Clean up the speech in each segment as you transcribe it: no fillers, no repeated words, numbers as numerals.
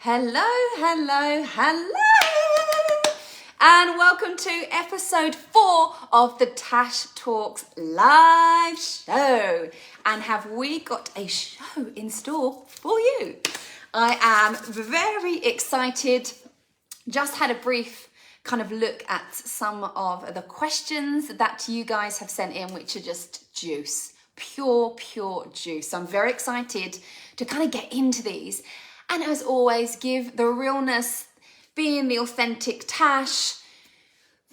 Hello, hello, hello, and welcome to episode 4 of the Tash Talks live show. And have we got a show in store for you? I am very excited. Just had a brief kind of look at some of the questions that you guys have sent in, which are just juice, pure juice. So I'm very excited to kind of get into these. And as always, give the realness, being the authentic Tash.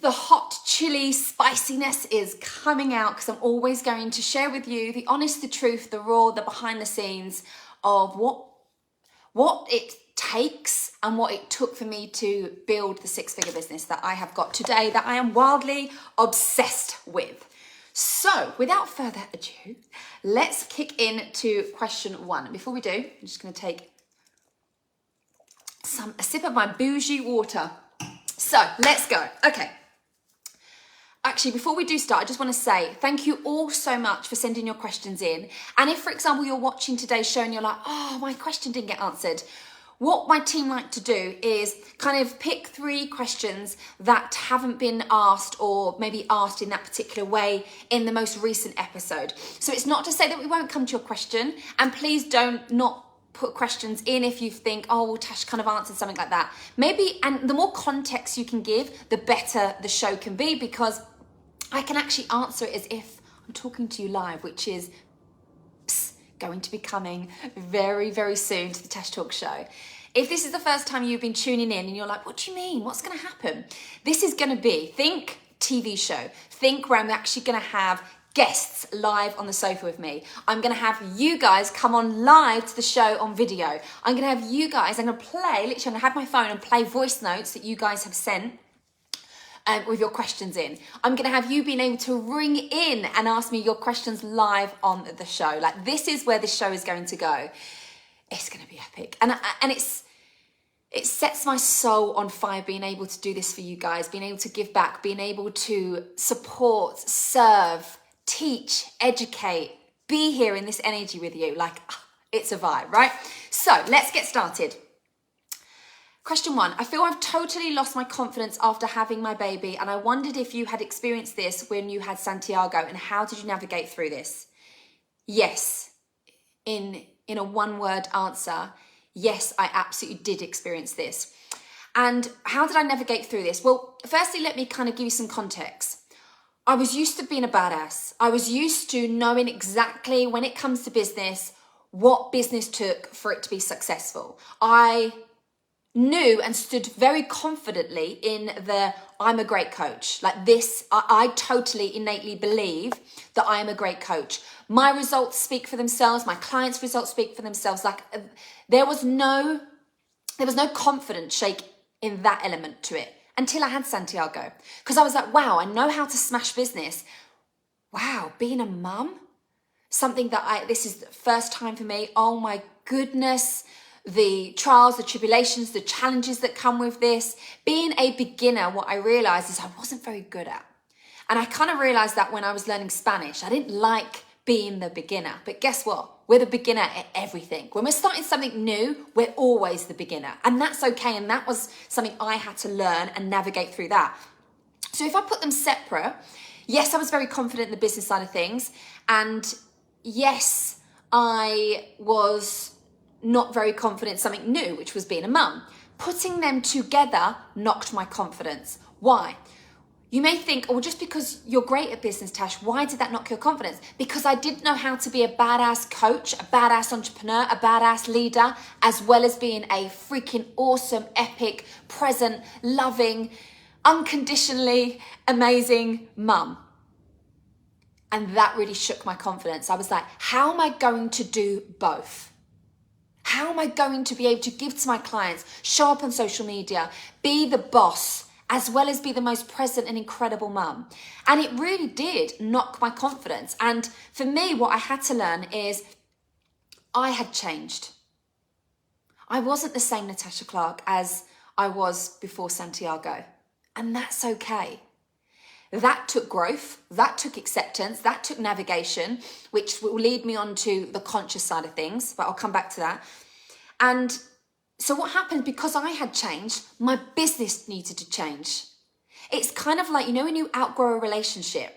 The hot chili spiciness is coming out because I'm always going to share with you the honest, the truth, the raw, the behind the scenes of what it takes and what it took for me to build the six-figure business that I have got today, that I am wildly obsessed with. So without further ado, let's kick into question 1. Before we do, I'm just going to take a sip of my bougie water. So let's go. Okay. Actually, before we do start, I just want to say thank you all so much for sending your questions in. And if, for example, you're watching today's show and you're like, oh, my question didn't get answered, what my team like to do is kind of pick 3 questions that haven't been asked or maybe asked in that particular way in the most recent episode. So it's not to say that we won't come to your question, and please don't not put questions in if you think, oh, well, Tash kind of answered something like that. Maybe, and the more context you can give, the better the show can be, because I can actually answer it as if I'm talking to you live, which is going to be coming very, very soon to the Tash Talk show. If this is the first time you've been tuning in and you're like, what do you mean? What's going to happen? This is going to be, think TV show. Think where I'm actually going to have guests live on the sofa with me. I'm going to have you guys come on live to the show on video. I'm going to have you guys, I'm going to play, literally I'm going to have my phone and play voice notes that you guys have sent with your questions in. I'm going to have you being able to ring in and ask me your questions live on the show. Like, this is where the show is going to go. It's going to be epic. And it sets my soul on fire being able to do this for you guys, being able to give back, being able to support, serve, teach, educate, be here in this energy with you. Like, it's a vibe, right? So let's get started. Question 1, I feel I've totally lost my confidence after having my baby, and I wondered if you had experienced this when you had Santiago, and how did you navigate through this? Yes, in a one-word answer, yes, I absolutely did experience this. And how did I navigate through this? Well, firstly, let me kind of give you some context. I was used to being a badass. I was used to knowing exactly, when it comes to business, what business took for it to be successful. I knew and stood very confidently in I'm a great coach. Like this, I totally innately believe that I am a great coach. My results speak for themselves. My clients' results speak for themselves. Like there was no confidence shake in that element to it until I had Santiago. Because I was like, wow, I know how to smash business. Wow, being a mum, something that this is the first time for me. Oh my goodness. The trials, the tribulations, the challenges that come with this. Being a beginner, what I realized is I wasn't very good at. And I kind of realized that when I was learning Spanish. I didn't like being the beginner. But guess what? We're the beginner at everything. When we're starting something new, we're always the beginner. And that's okay. And that was something I had to learn and navigate through that. So if I put them separate, yes, I was very confident in the business side of things. And yes, I was not very confident in something new, which was being a mum. Putting them together knocked my confidence. Why? You may think, oh, just because you're great at business, Tash, why did that knock your confidence? Because I didn't know how to be a badass coach, a badass entrepreneur, a badass leader, as well as being a freaking awesome, epic, present, loving, unconditionally amazing mum. And that really shook my confidence. I was like, how am I going to do both? How am I going to be able to give to my clients, show up on social media, be the boss, as well as be the most present and incredible mum? And it really did knock my confidence. And for me, what I had to learn is I had changed. I wasn't the same Natasha Clark as I was before Santiago. And that's okay. That took growth, that took acceptance, that took navigation, which will lead me on to the conscious side of things, but I'll come back to that. And So what happened, because I had changed, my business needed to change. It's kind of like, you know, when you outgrow a relationship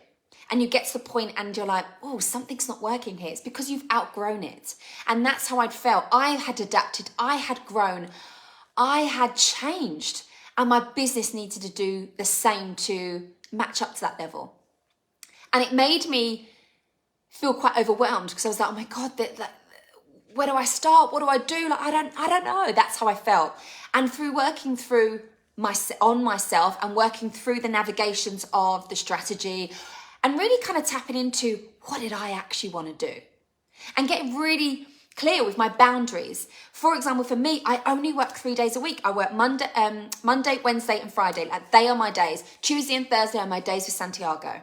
and you get to the point and you're like, oh, something's not working here. It's because you've outgrown it. And that's how I'd felt. I had adapted. I had grown. I had changed. And my business needed to do the same to match up to that level. And it made me feel quite overwhelmed, because I was like, oh my God, where do I start? What do I do? Like, I don't know. That's how I felt. And through working through on myself and working through the navigations of the strategy and really kind of tapping into what did I actually want to do, and getting really clear with my boundaries. For example, for me, I only work 3 days a week. I work Monday, Wednesday and Friday. Like, they are my days. Tuesday and Thursday are my days with Santiago.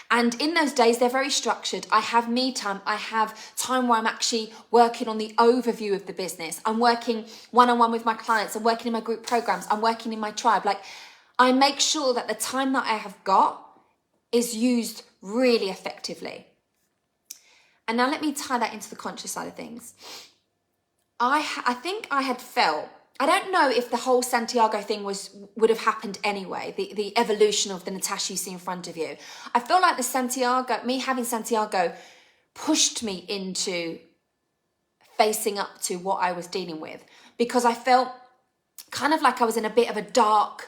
And in those days, they're very structured. I have me time. I have time where I'm actually working on the overview of the business. I'm working one-on-one with my clients. I'm working in my group programs. I'm working in my tribe. Like, I make sure that the time that I have got is used really effectively. And now let me tie that into the conscious side of things. I think I had felt, I don't know if the whole Santiago thing would have happened anyway, the evolution of the Natasha you see in front of you. I feel like me having Santiago pushed me into facing up to what I was dealing with, because I felt kind of like I was in a bit of a dark,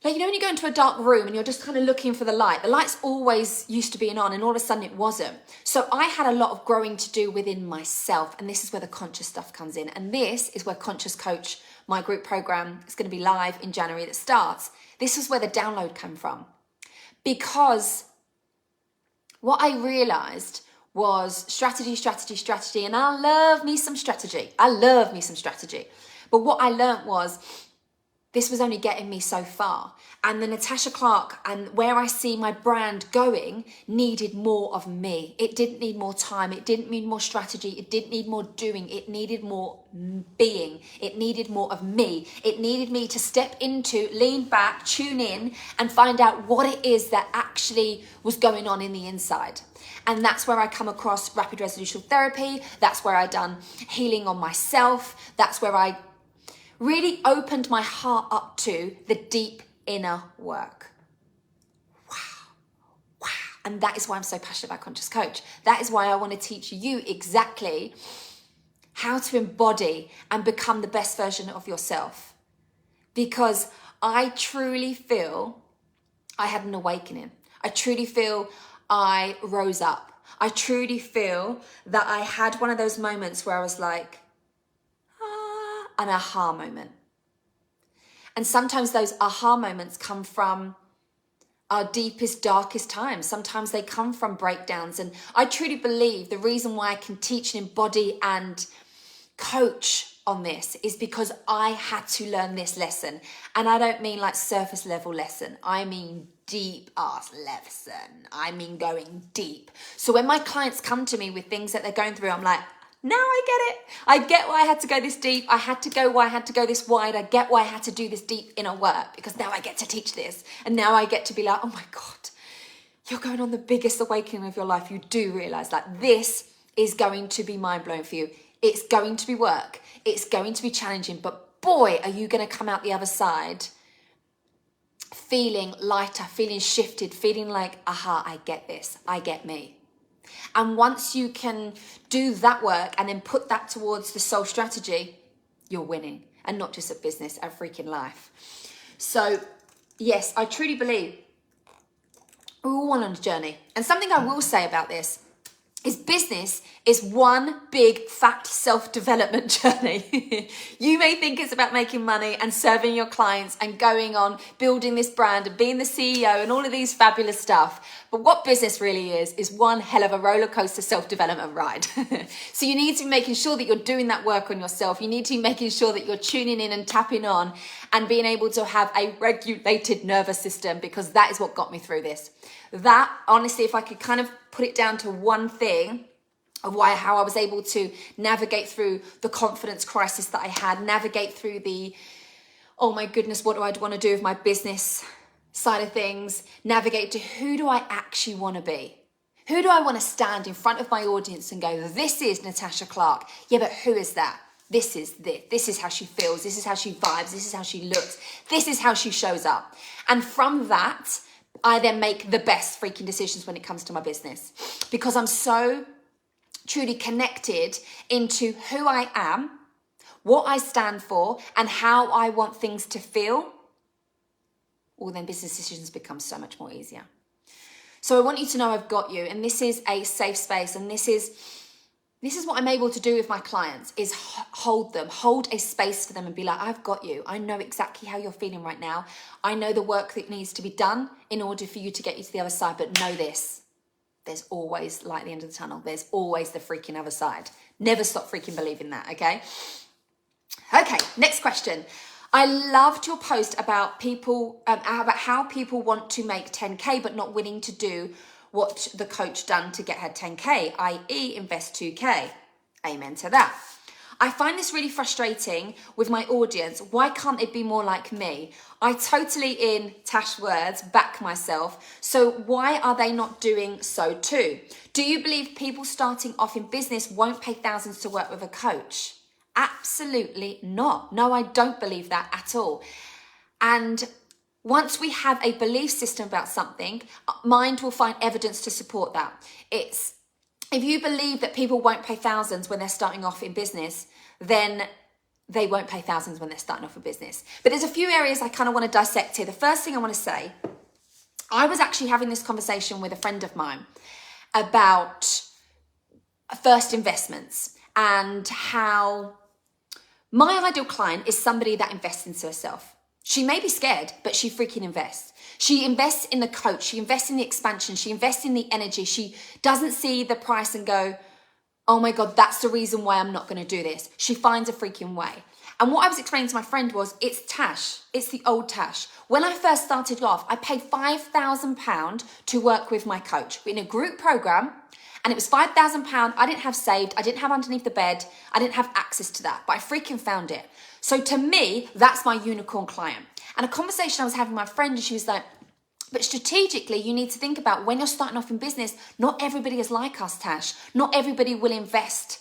like, you know, when you go into a dark room and you're just kind of looking for the light's always used to being on, and all of a sudden it wasn't. So I had a lot of growing to do within myself, and this is where the conscious stuff comes in. And this is where Conscious Coach, my group program, is going to be live in January that starts. This is where the download came from, because what I realized was strategy, and I love me some strategy. But what I learned was, this was only getting me so far. And the Natasha Clark and where I see my brand going needed more of me. It didn't need more time. It didn't need more strategy. It didn't need more doing. It needed more being. It needed more of me. It needed me to step into, lean back, tune in, and find out what it is that actually was going on in the inside. And that's where I come across rapid resolution therapy. That's where I done healing on myself. That's where I really opened my heart up to the deep inner work. Wow. And that is why I'm so passionate about Conscious Coach. That is why I want to teach you exactly how to embody and become the best version of yourself. Because I truly feel I had an awakening. I truly feel I rose up. I truly feel that I had one of those moments where I was like, an aha moment. And sometimes those aha moments come from our deepest, darkest times. Sometimes they come from breakdowns. And I truly believe the reason why I can teach and embody and coach on this is because I had to learn this lesson. And I don't mean like surface level lesson. I mean deep ass lesson. I mean going deep. So when my clients come to me with things that they're going through, I'm like, now I get it. I get why I had to go this deep. I had to go why I had to go this wide. I get why I had to do this deep inner work, because now I get to teach this. And now I get to be like, oh my God, you're going on the biggest awakening of your life. You do realize that this is going to be mind blowing for you. It's going to be work. It's going to be challenging, but boy, are you going to come out the other side feeling lighter, feeling shifted, feeling like, aha, I get this. I get me. And once you can do that work and then put that towards the soul strategy, you're winning. And not just at business, at freaking life. So yes, I truly believe we're all on a journey. And something I will say about this is business is one big fat self-development journey. You may think it's about making money and serving your clients and going on building this brand and being the CEO and all of these fabulous stuff. But what business really is one hell of a roller coaster self-development ride. So you need to be making sure that you're doing that work on yourself. You need to be making sure that you're tuning in and tapping on and being able to have a regulated nervous system, because that is what got me through this. That, honestly, if I could kind of put it down to one thing of how I was able to navigate through the confidence crisis that I had, navigate through the, oh my goodness, what do I want to do with my business side of things, navigate to who do I actually want to be? Who do I want to stand in front of my audience and go, this is Natasha Clark. Yeah, but who is that? This is this. This is how she feels. This is how she vibes. This is how she looks. This is how she shows up. And from that, I then make the best freaking decisions when it comes to my business, because I'm so truly connected into who I am, what I stand for, and how I want things to feel. Well, then business decisions become so much more easier. So I want you to know I've got you, and this is a safe space, and this is what I'm able to do with my clients, is hold a space for them and be like, I've got you. I know exactly how you're feeling right now. I know the work that needs to be done in order for you to get you to the other side, but know this, there's always light at the end of the tunnel. There's always the freaking other side. Never stop freaking believing that, okay? Okay, next question. I loved your post about people, about how people want to make 10K but not willing to do what the coach done to get her 10K, i.e. invest 2K. Amen to that. I find this really frustrating with my audience. Why can't they be more like me? I totally, in Tash words, back myself. So why are they not doing so too? Do you believe people starting off in business won't pay thousands to work with a coach? Absolutely not. No, I don't believe that at all. And once we have a belief system about something, mind will find evidence to support that. If you believe that people won't pay thousands when they're starting off in business, then they won't pay thousands when they're starting off a business. But there's a few areas I kind of want to dissect here. The first thing I want to say, I was actually having this conversation with a friend of mine about first investments and how my ideal client is somebody that invests into herself. She may be scared, but she freaking invests. She invests in the coach. She invests in the expansion. She invests in the energy. She doesn't see the price and go, oh my God, that's the reason why I'm not going to do this. She finds a freaking way. And what I was explaining to my friend was, it's Tash. It's the old Tash. When I first started off, I paid £5,000 to work with my coach in a group program. And it was £5,000 I didn't have saved. I didn't have underneath the bed. I didn't have access to that, but I freaking found it. So to me, that's my unicorn client. And a conversation I was having with my friend, and she was like, but strategically, you need to think about when you're starting off in business, not everybody is like us, Tash. Not everybody will invest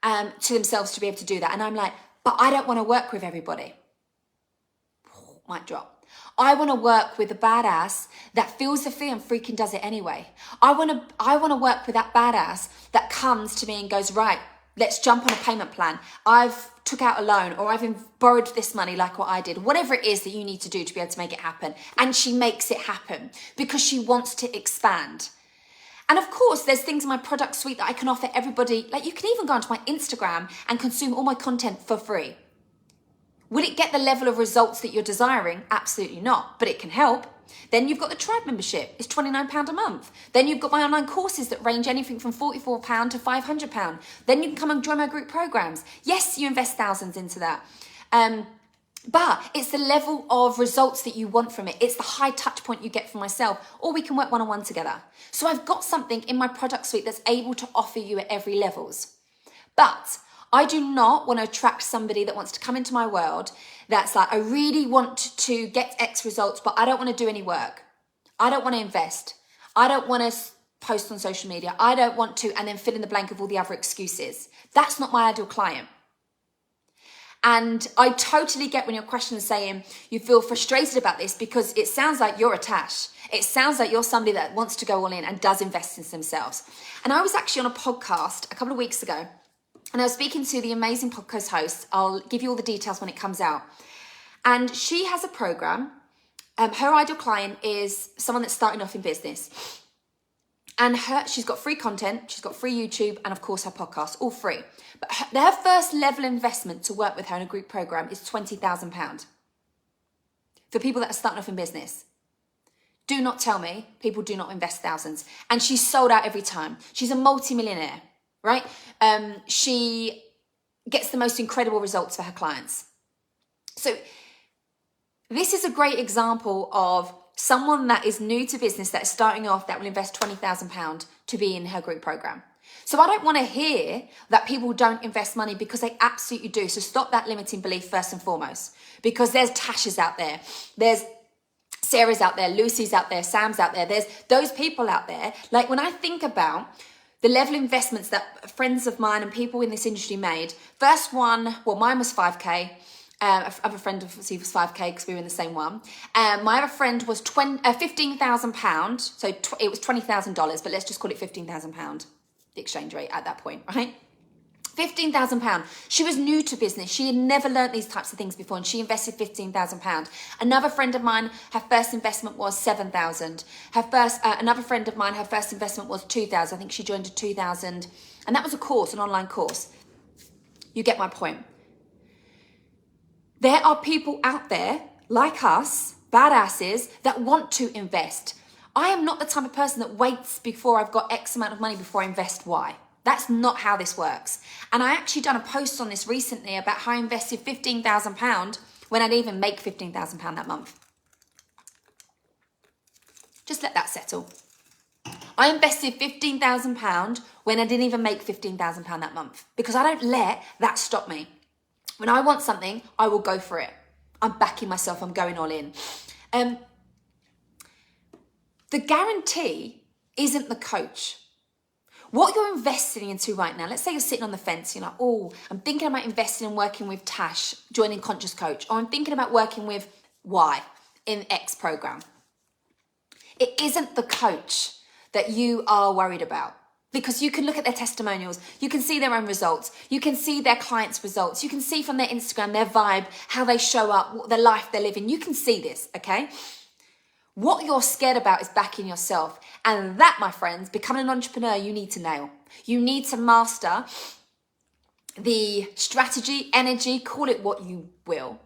to themselves to be able to do that. And I'm like, but I don't want to work with everybody. Mic drop. I want to work with a badass that feels the fear and freaking does it anyway. I want to work with that badass that comes to me and goes, right, let's jump on a payment plan. I've took out a loan, or I've borrowed this money like what I did. Whatever it is that you need to do to be able to make it happen. And she makes it happen because she wants to expand. And of course, there's things in my product suite that I can offer everybody. Like, you can even go onto my Instagram and consume all my content for free. Will it get the level of results that you're desiring? Absolutely not, but it can help. Then you've got the tribe membership. It's £29 a month. Then you've got my online courses that range anything from £44 to £500. Then you can come and join my group programs. Yes, you invest thousands into that. But it's the level of results that you want from it. It's the high touch point you get from myself, or we can work one-on-one together. So I've got something in my product suite that's able to offer you at every levels. But I do not want to attract somebody that wants to come into my world that's like, I really want to get X results, but I don't want to do any work. I don't want to invest. I don't want to post on social media. I don't want to, and then fill in the blank of all the other excuses. That's not my ideal client. And I totally get when your question is saying you feel frustrated about this, because it sounds like you're a Tash. It sounds like you're somebody that wants to go all in and does invest in themselves. And I was actually on a podcast a couple of weeks ago, and I was speaking to the amazing podcast host. I'll give you all the details when it comes out. And she has a program. Her ideal client is someone that's starting off in business. And she's got free content, she's got free YouTube, and of course her podcast, all free. But her first level investment to work with her in a group program is £20,000 for people that are starting off in business. Do not tell me people do not invest thousands. And she's sold out every time. She's a multi-millionaire, right? She gets the most incredible results for her clients. So this is a great example of someone that is new to business, that is starting off, that will invest £20,000 to be in her group program. So I don't want to hear that people don't invest money, because they absolutely do. So stop that limiting belief first and foremost, because there's Tashes out there. There's Sarah's out there, Lucy's out there, Sam's out there. There's those people out there. Like, when I think about the level of investments that friends of mine and people in this industry made. First one, well, mine was 5K. Other friend obviously was 5K because we were in the same one. My other friend was £15,000. So it was $20,000, but let's just call it £15,000, the exchange rate at that point, right? £15,000. She was new to business. She had never learnt these types of things before, and she invested £15,000. Another friend of mine, her first investment was £7,000. Another friend of mine, her first investment was £2,000. I think she joined at £2,000, and that was a course, an online course. You get my point. There are people out there like us, badasses, that want to invest. I am not the type of person that waits before I've got X amount of money before I invest Y. That's not how this works. And I actually done a post on this recently about how I invested £15,000 when I didn't even make £15,000 that month. Just let that settle. I invested £15,000 when I didn't even make £15,000 that month, because I don't let that stop me. When I want something, I will go for it. I'm backing myself. I'm going all in. The guarantee isn't the coach. What you're investing into right now, let's say you're sitting on the fence, you're like, oh, I'm thinking about investing and working with Tash, joining Conscious Coach, or I'm thinking about working with Y in X program. It isn't the coach that you are worried about, because you can look at their testimonials, you can see their own results, you can see their clients' results, you can see from their Instagram, their vibe, how they show up, what their life they're living. You can see this, okay? What you're scared about is backing yourself. And that, my friends, becoming an entrepreneur, you need to nail. You need to master the strategy, energy, call it what you will.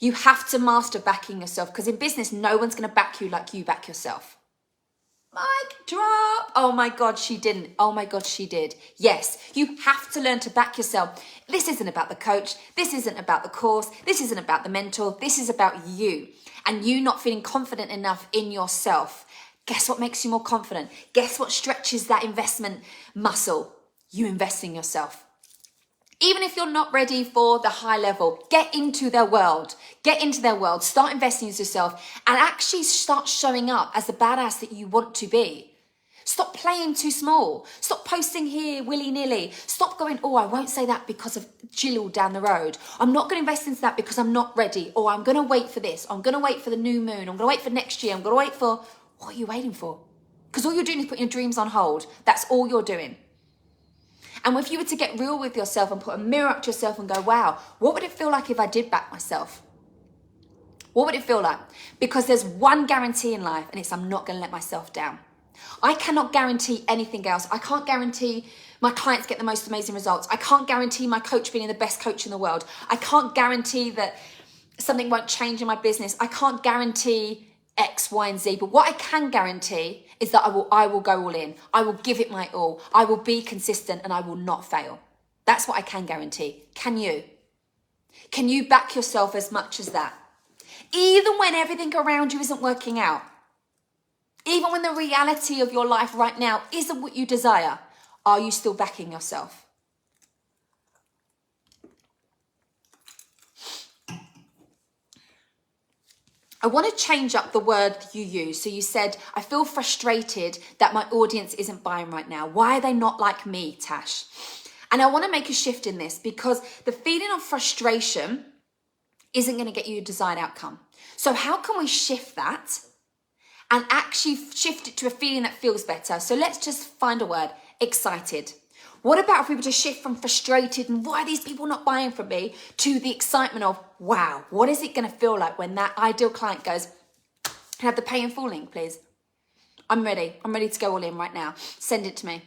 You have to master backing yourself, because in business, no one's going to back you like you back yourself. Mic drop. Oh my God, she didn't. Oh my God, she did. Yes, you have to learn to back yourself. This isn't about the coach. This isn't about the course. This isn't about the mentor. This is about you and you not feeling confident enough in yourself. Guess what makes you more confident? Guess what stretches that investment muscle? You invest in yourself. Even if you're not ready for the high level, get into their world. Get into their world. Start investing in yourself and actually start showing up as the badass that you want to be. Stop playing too small. Stop posting here willy-nilly. Stop going, oh, I won't say that because of Jill down the road. I'm not going to invest into that because I'm not ready. Or I'm going to wait for this. I'm going to wait for the new moon. I'm going to wait for next year. I'm going to wait for... What are you waiting for? Because all you're doing is putting your dreams on hold. That's all you're doing. And if you were to get real with yourself and put a mirror up to yourself and go, wow, what would it feel like if I did back myself? What would it feel like? Because there's one guarantee in life, and it's I'm not going to let myself down. I cannot guarantee anything else. I can't guarantee my clients get the most amazing results. I can't guarantee my coach being the best coach in the world. I can't guarantee that something won't change in my business. I can't guarantee X, Y, and Z. But what I can guarantee is that I will go all in. I will give it my all. I will be consistent and I will not fail. That's what I can guarantee. Can you? Can you back yourself as much as that? Even when everything around you isn't working out. Even when the reality of your life right now isn't what you desire, are you still backing yourself? I want to change up the word you use. So you said, I feel frustrated that my audience isn't buying right now. Why are they not like me, Tash? And I want to make a shift in this, because the feeling of frustration isn't going to get you a desired outcome. So how can we shift that and actually shift it to a feeling that feels better? So let's just find a word, excited. What about if we were to shift from frustrated and why are these people not buying from me to the excitement of, wow, what is it going to feel like when that ideal client goes, can I have the pay in full link, please? I'm ready. I'm ready to go all in right now. Send it to me.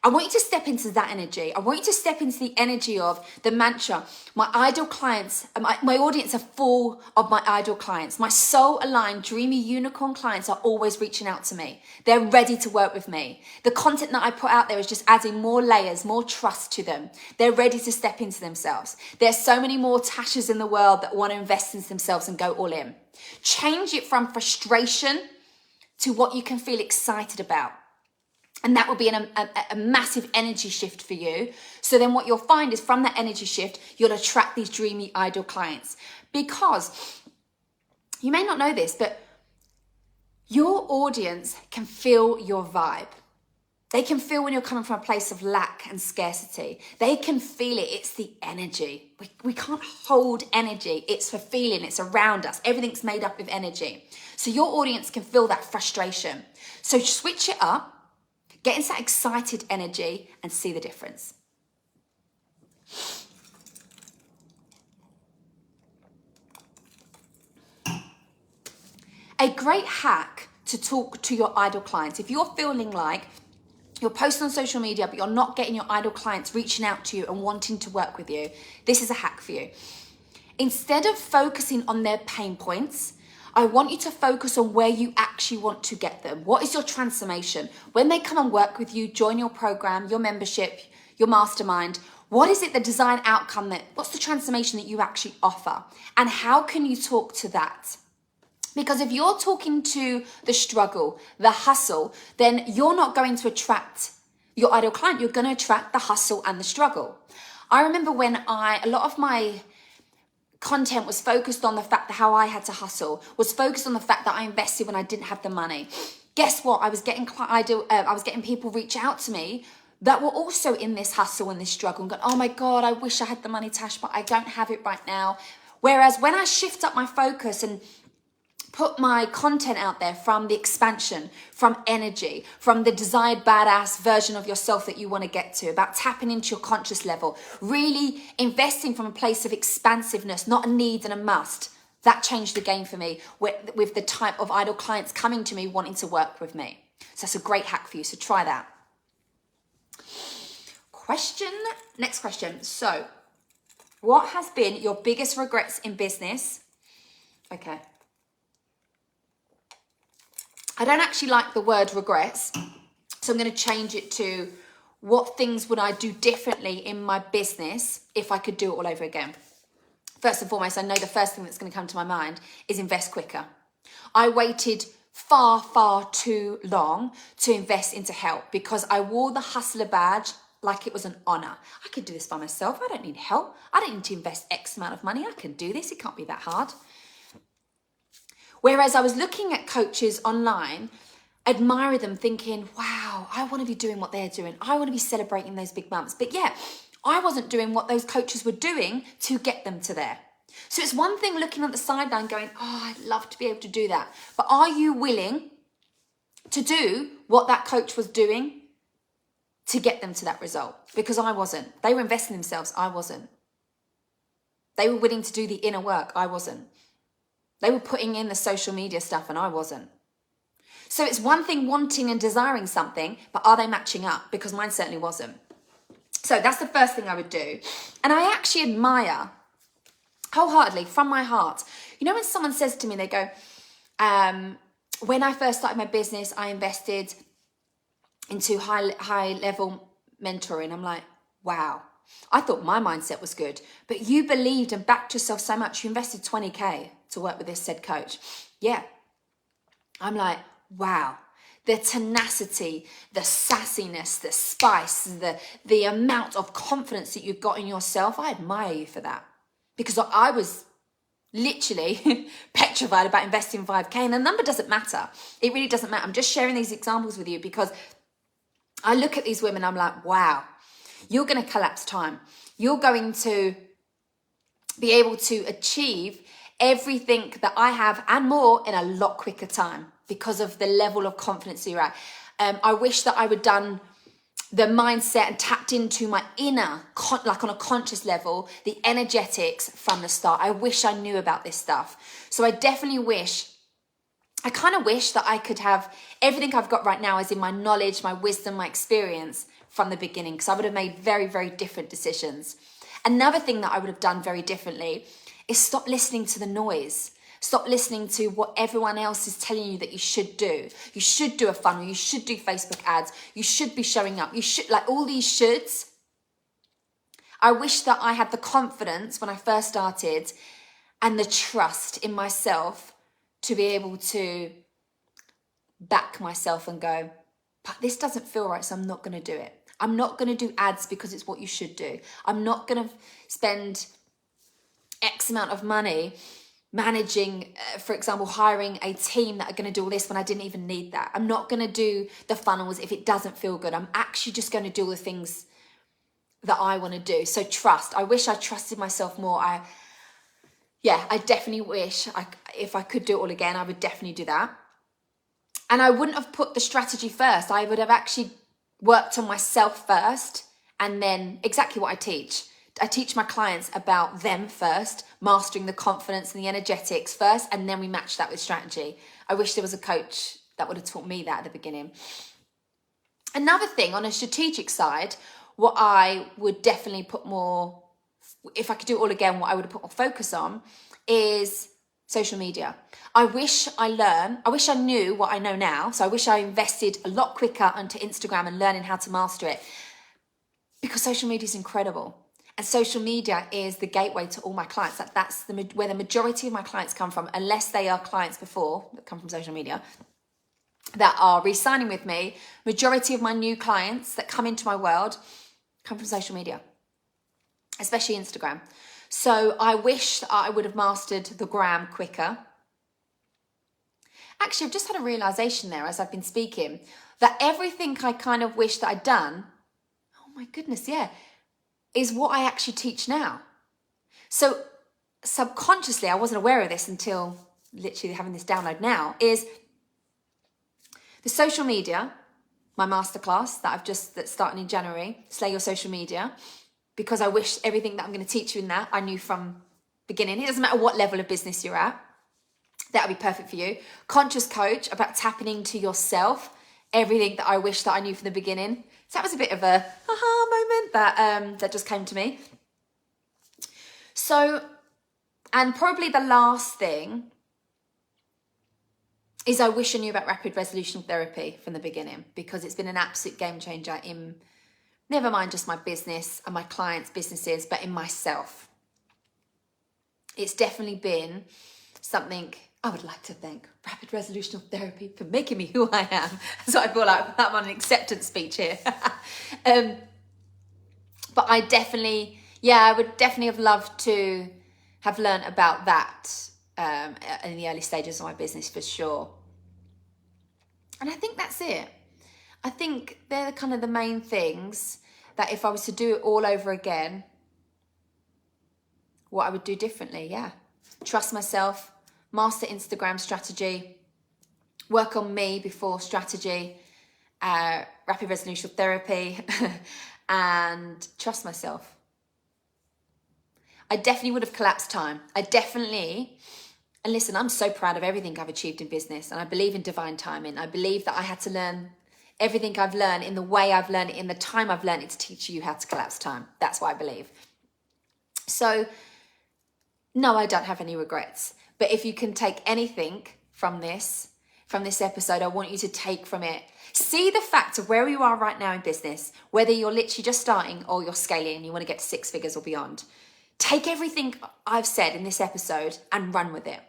I want you to step into that energy. I want you to step into the energy of the mantra. My ideal clients, my audience are full of my ideal clients. My soul-aligned, dreamy unicorn clients are always reaching out to me. They're ready to work with me. The content that I put out there is just adding more layers, more trust to them. They're ready to step into themselves. There's so many more Tashas in the world that want to invest in themselves and go all in. Change it from frustration to what you can feel excited about. And that will be a massive energy shift for you. So then what you'll find is from that energy shift, you'll attract these dreamy, ideal clients. Because you may not know this, but your audience can feel your vibe. They can feel when you're coming from a place of lack and scarcity. They can feel it. It's the energy. We can't hold energy. It's a feeling. It's around us. Everything's made up of energy. So your audience can feel that frustration. So switch it up, get into that excited energy and see the difference. A great hack to talk to your ideal clients. If you're feeling like you're posting on social media, but you're not getting your ideal clients reaching out to you and wanting to work with you, this is a hack for you. Instead of focusing on their pain points, I want you to focus on where you actually want to get them. What is your transformation? When they come and work with you, join your program, your membership, your mastermind, what is it, the design outcome, what's the transformation that you actually offer? And how can you talk to that? Because if you're talking to the struggle, the hustle, then you're not going to attract your ideal client. You're going to attract the hustle and the struggle. I remember when a lot of my content was focused on the fact that how I had to hustle, was focused on the fact that I invested when I didn't have the money. Guess what? I was getting people reach out to me that were also in this hustle and this struggle and going, oh my God, I wish I had the money, Tash, but I don't have it right now. Whereas when I shift up my focus and put my content out there from the expansion, from energy, from the desired badass version of yourself that you want to get to, about tapping into your conscious level, really investing from a place of expansiveness, not a need and a must. That changed the game for me with the type of ideal clients coming to me wanting to work with me. So that's a great hack for you. So try that. Next question. So what has been your biggest regrets in business? Okay. I don't actually like the word regrets, so I'm going to change it to what things would I do differently in my business if I could do it all over again. First and foremost, I know the first thing that's going to come to my mind is invest quicker. I waited far, far too long to invest into help because I wore the hustler badge like it was an honor. I could do this by myself. I don't need help. I don't need to invest X amount of money. I can do this. It can't be that hard. Whereas I was looking at coaches online, admiring them, thinking, wow, I want to be doing what they're doing. I want to be celebrating those big months. But yeah, I wasn't doing what those coaches were doing to get them to there. So it's one thing looking at the sideline going, oh, I'd love to be able to do that. But are you willing to do what that coach was doing to get them to that result? Because I wasn't. They were investing in themselves. I wasn't. They were willing to do the inner work. I wasn't. They were putting in the social media stuff and I wasn't. So it's one thing wanting and desiring something, but are they matching up? Because mine certainly wasn't. So that's the first thing I would do. And I actually admire wholeheartedly from my heart. You know, when someone says to me, they go, when I first started my business, I invested into high level mentoring. I'm like, wow. I thought my mindset was good, but you believed and backed yourself so much. You invested 20K to work with this said coach. Yeah. I'm like, wow. The tenacity, the sassiness, the spice, the amount of confidence that you've got in yourself. I admire you for that because I was literally petrified about investing 5K and the number doesn't matter. It really doesn't matter. I'm just sharing these examples with you because I look at these women, I'm like, wow. You're going to collapse time. You're going to be able to achieve everything that I have and more in a lot quicker time because of the level of confidence you're at. I wish that I would done the mindset and tapped into my inner, like on a conscious level, the energetics from the start. I wish I knew about this stuff. So I definitely wish, I kind of wish that I could have everything I've got right now as in my knowledge, my wisdom, my experience from the beginning, because I would have made very, very different decisions. Another thing that I would have done very differently is stop listening to the noise. Stop listening to what everyone else is telling you that you should do. You should do a funnel. You should do Facebook ads. You should be showing up. You should, like all these shoulds. I wish that I had the confidence when I first started and the trust in myself to be able to back myself and go, but this doesn't feel right, so I'm not going to do it. I'm not going to do ads because it's what you should do. I'm not going to spend X amount of money managing, for example, hiring a team that are going to do all this when I didn't even need that. I'm not going to do the funnels if it doesn't feel good. I'm actually just going to do all the things that I want to do. So trust. I wish I trusted myself more. I definitely wish if I could do it all again, I would definitely do that. And I wouldn't have put the strategy first. I would have actually worked on myself first, and then exactly what I teach. I teach my clients about them first, mastering the confidence and the energetics first, and then we match that with strategy. I wish there was a coach that would have taught me that at the beginning. Another thing on a strategic side, what I would definitely put more, if I could do it all again, what I would have put more focus on is social media. I wish I knew what I know now. So I wish I invested a lot quicker onto Instagram and learning how to master it, because social media is incredible. And social media is the gateway to all my clients. That's where the majority of my clients come from, unless they are clients before that come from social media that are re-signing with me. Majority of my new clients that come into my world come from social media, especially Instagram. So I wish that I would have mastered the gram quicker. Actually, I've just had a realization there as I've been speaking that everything I kind of wish that I'd done, oh my goodness, yeah, is what I actually teach now. So subconsciously, I wasn't aware of this until literally having this download now, is the social media, my masterclass that's starting in January, Slay Your Social Media, because I wish everything that I'm going to teach you in that I knew from beginning. It doesn't matter what level of business you're at. That'll be perfect for you. Conscious coach, about tapping into yourself, everything that I wish that I knew from the beginning. So that was a bit of a aha moment that just came to me. So, and probably the last thing is I wish I knew about rapid resolution therapy from the beginning, because it's been an absolute game changer in, never mind just my business and my clients' businesses, but in myself. It's definitely been something I would like to thank rapid resolution therapy for making me who I am. So I feel like I'm on an acceptance speech here. But I would definitely have loved to have learned about that in the early stages of my business, for sure. And I think that's it. I think they're kind of the main things that if I was to do it all over again, what I would do differently. Yeah. Trust myself, master Instagram strategy, work on me before strategy, rapid resolution therapy, and trust myself. I definitely would have collapsed time. And listen, I'm so proud of everything I've achieved in business, and I believe in divine timing. I believe that I had to learn everything I've learned in the way I've learned it, in the time I've learned it, to teach you how to collapse time. That's what I believe. So, no, I don't have any regrets. But if you can take anything from this episode, I want you to take from it, see the fact of where you are right now in business, whether you're literally just starting or you're scaling and you want to get to 6 figures or beyond. Take everything I've said in this episode and run with it.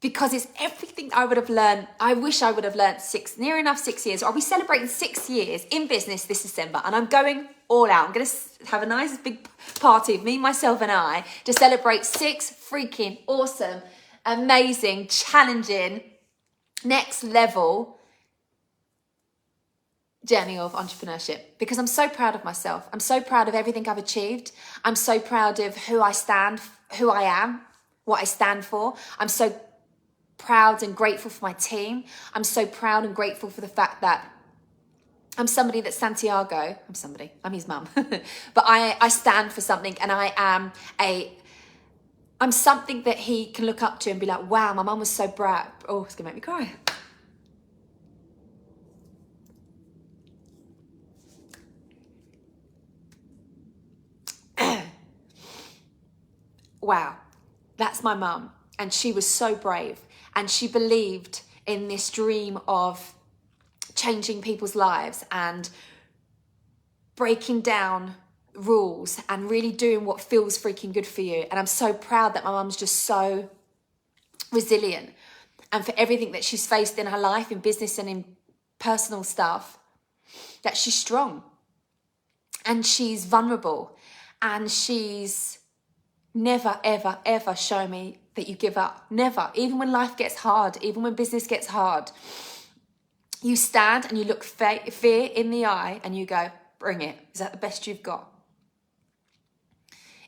Because it's everything I would have learned. I wish I would have learned 6 years. I'll be celebrating 6 years in business this December, and I'm going all out. I'm going to have a nice big party of me, myself, and I to celebrate 6 freaking awesome, amazing, challenging, next level journey of entrepreneurship, because I'm so proud of myself. I'm so proud of everything I've achieved. I'm so proud of who I am, what I stand for. I'm so proud and grateful for my team. I'm so proud and grateful for the fact that I'm somebody that Santiago, I'm his mum, but I stand for something, and I'm something that he can look up to and be like, wow, my mum was so proud. Oh, it's gonna make me cry. Wow, that's my mum. And she was so brave. And she believed in this dream of changing people's lives and breaking down rules and really doing what feels freaking good for you. And I'm so proud that my mum's just so resilient. And for everything that she's faced in her life, in business and in personal stuff, that she's strong. And she's vulnerable. And she's Never, ever, ever show me that you give up. Never. Even when life gets hard, even when business gets hard, you stand and you look fear in the eye and you go, bring it. Is that the best you've got?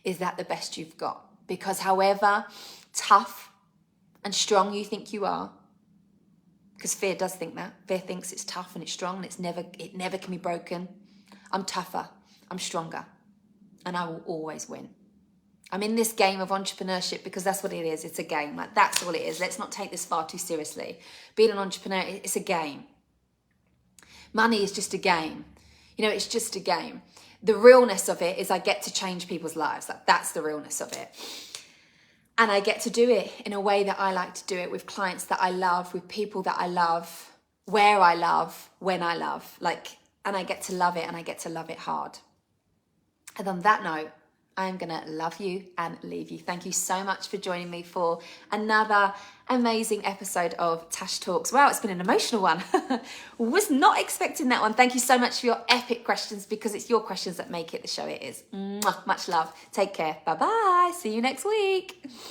Is that the best you've got? Because however tough and strong you think you are, because fear does think that. Fear thinks it's tough and it's strong and it never can be broken. I'm tougher, I'm stronger, and I will always win. I'm in this game of entrepreneurship because that's what it is. It's a game. Like, that's all it is. Let's not take this far too seriously. Being an entrepreneur, it's a game. Money is just a game. You know, it's just a game. The realness of it is I get to change people's lives. Like, that's the realness of it. And I get to do it in a way that I like to do it, with clients that I love, with people that I love, where I love, when I love. And I get to love it, and I get to love it hard. And on that note, I am going to love you and leave you. Thank you so much for joining me for another amazing episode of Tash Talks. Wow, it's been an emotional one. Was not expecting that one. Thank you so much for your epic questions, because it's your questions that make it the show it is. Mwah, much love. Take care. Bye-bye. See you next week.